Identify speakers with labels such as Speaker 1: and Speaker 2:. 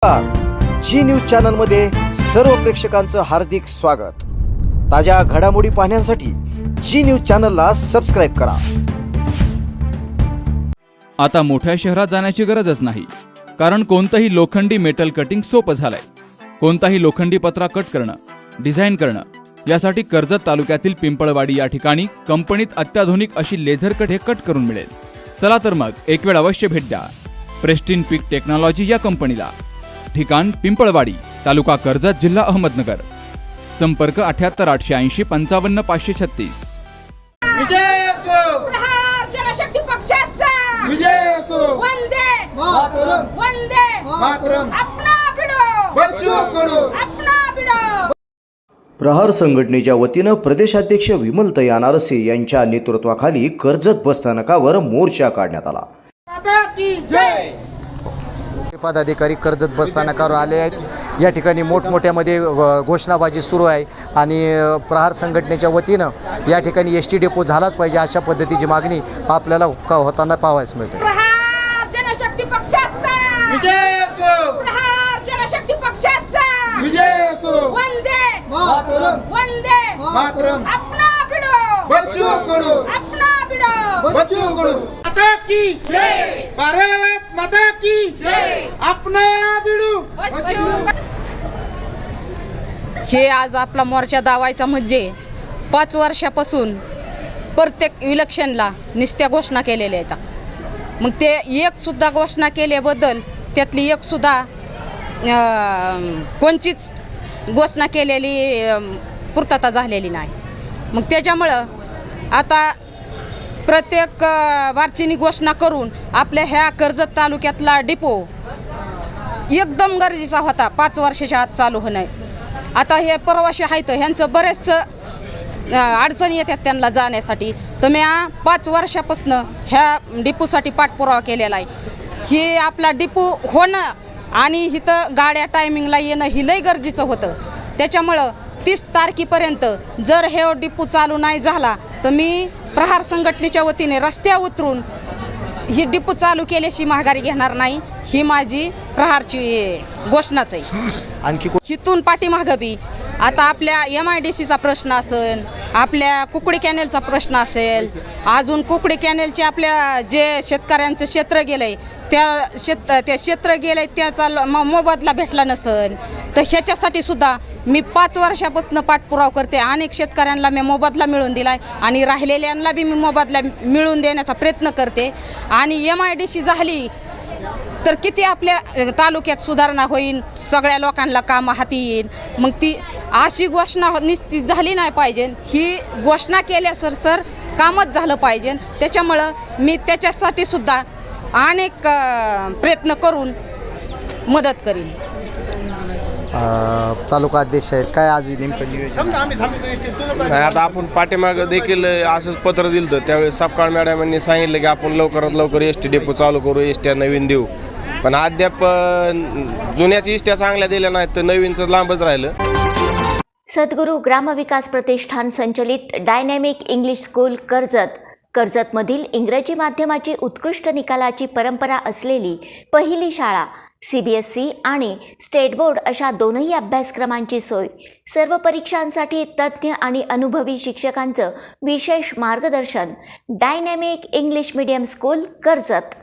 Speaker 1: नमस्कार. जी news channel मध्ये सर्व प्रेक्षकांचं हार्दिक स्वागत. ताज्या घडामोडी पाहण्यासाठी जी न्यूज चॅनलला सबस्क्राइब करा.
Speaker 2: आता मोठ्या शहरात जाण्याची गरजच नाही, कारण कोणतंही लोखंडी मेटल कटिंग सोपं झालंय. कोणताही लोखंडी पत्रा कट करणं, डिझाईन करणं यासाठी कर्जत तालुक्यातील पिंपळवाडी या ठिकाणी कंपनीत अत्याधुनिक अशी लेझर कट हे कट करून मिळेल. चला तर मग एक वेळ अवश्य भेट द्या प्रेस्टिन पीक टेक्नॉलॉजी या कंपनीला. ठिकाण पिंपळवाडी, तालुका कर्जत, जिल्हा अहमदनगर. संपर्क 78 880 55 536.
Speaker 3: विजय असो,
Speaker 4: प्रहार जनशक्ती पक्षाचा
Speaker 3: विजय असो,
Speaker 4: वंदे
Speaker 3: मातरम,
Speaker 4: वंदे
Speaker 3: मातरम,
Speaker 4: अपना भिडो
Speaker 3: बच्चू कडू.
Speaker 4: अपना भिडो.
Speaker 1: प्रहार संघटनेच्या वतीनं प्रदेशाध्यक्ष विमलताई अनारसे यांच्या नेतृत्वाखाली कर्जत बसस्थानकावर मोर्चा काढण्यात आला.
Speaker 3: माता की जय.
Speaker 5: पदाधिकारी कर्जत बसस्थानकावर आले आहेत. या ठिकाणी मोठमोठ्यामध्ये घोषणाबाजी सुरू आहे आणि प्रहार संघटनेच्या वतीनं या ठिकाणी एस टी डेपो झालाच पाहिजे अशा पद्धतीची मागणी आपल्याला होताना पाहावयास मिळते.
Speaker 4: प्रहार जनशक्ती पक्षाचा
Speaker 3: विजय असो,
Speaker 4: प्रहार जनशक्ती पक्षाचा
Speaker 3: विजय असो,
Speaker 4: वंदे
Speaker 3: मातरम,
Speaker 4: वंदे
Speaker 3: मातरम,
Speaker 4: अपना भिडो
Speaker 3: बच्चू कडू.
Speaker 4: अपना भिडो.
Speaker 3: बच्चू कडू. माता की जय. भारत माता की जय. अपना बिडू.
Speaker 6: हे आज आपला मोर्चा दावायचा म्हणजे 5 वर्षापासून प्रत्येक इलेक्शनला निस्त्या घोषणा केलेल्या आहेत. मग ते एकसुद्धा घोषणा केल्याबद्दल त्यातली एकसुद्धा कोणचीच घोषणा केलेली पूर्तता झालेली नाही. मग त्याच्यामुळं आता प्रत्येक वारचीनी घोषणा करून आपल्या ह्या कर्जत तालुक्यातला डिपो एकदम गरजेचा होता 5 वर्षाच्या आत चालू होणं. आता हे प्रवासी आहेत ह्यांचं बरेच अडचणी येतात त्यांना जाण्यासाठी. तर मी 5 वर्षापासून ह्या डिपोसाठी पाठपुरावा केलेला आहे. हे आपला डिपो होणं आणि इथं गाड्या टायमिंगला येणं ही लई गरजेचं होतं. त्याच्यामुळं 30 तारखेपर्यंत जर हे डिपो चालू नाही झाला तर मी प्रहार संघटनेच्या वतीने रस्त्यावर उतरून ही डिपो चालू केल्याशी माघारी घेणार नाही. ही माझी प्रहारची घोषणाच आहे.
Speaker 5: आणखी
Speaker 6: हिथून पाठीमागं बी आता आपल्या MIDCचा प्रश्न असेल, आपल्या कुकडी कॅनेलचा प्रश्न असेल, अजून कुकडी कॅनेलचे आपल्या जे शेतकऱ्यांचं क्षेत्र गेलं आहे त्या क्षेत्र गेलं आहे त्याचा मोबदला भेटला नसेल तर ह्याच्यासाठी सुद्धा मी 5 वर्षापासून पाठपुरावा करते. अनेक शेतकऱ्यांना मी मोबदला मिळवून दिला आहे आणि राहिलेल्यांना बी मी मोबदला मिळवून देण्याचा प्रयत्न करते. आणि MIDC झाली तर किती आपल्या तालुक्यात सुधारणा होईल, सगळ्या लोकांना कामं हाती येईल. मग ती अशी घोषणा निश्चित झाली नाही पाहिजे. ही घोषणा केल्यासर कामच झालं पाहिजे. त्याच्यामुळं मी त्याच्यासाठी सुद्धा अनेक प्रयत्न करून मदत करीन.
Speaker 5: तालुका अध्यक्ष आहेत काय आज नेमकं नियोजन?
Speaker 7: नाही, आता आपण पाठीमागं देखील असंच पत्र दिलं होतं. त्यावेळी सपकाळ मॅडमांनी सांगितलं की आपण लवकरात लवकर एस टी डेपो चालू करू, एस ट्या नवीन देऊ. पण अद्याप जुन्याच एसट्या चांगल्या दिल्या नाहीत तर नवीनचं लांबच राहिलं.
Speaker 8: सद्गुरू ग्रामविकास प्रतिष्ठान संचलित डायनॅमिक इंग्लिश स्कूल कर्जतमधील इंग्रजी माध्यमाची उत्कृष्ट निकालाची परंपरा असलेली पहिली शाळा. CBSE आणि स्टेट बोर्ड अशा दोनही अभ्यासक्रमांची सोय. सर्व परीक्षांसाठी तज्ज्ञ आणि अनुभवी शिक्षकांचं विशेष मार्गदर्शन. Dynamic English medium school Karjat.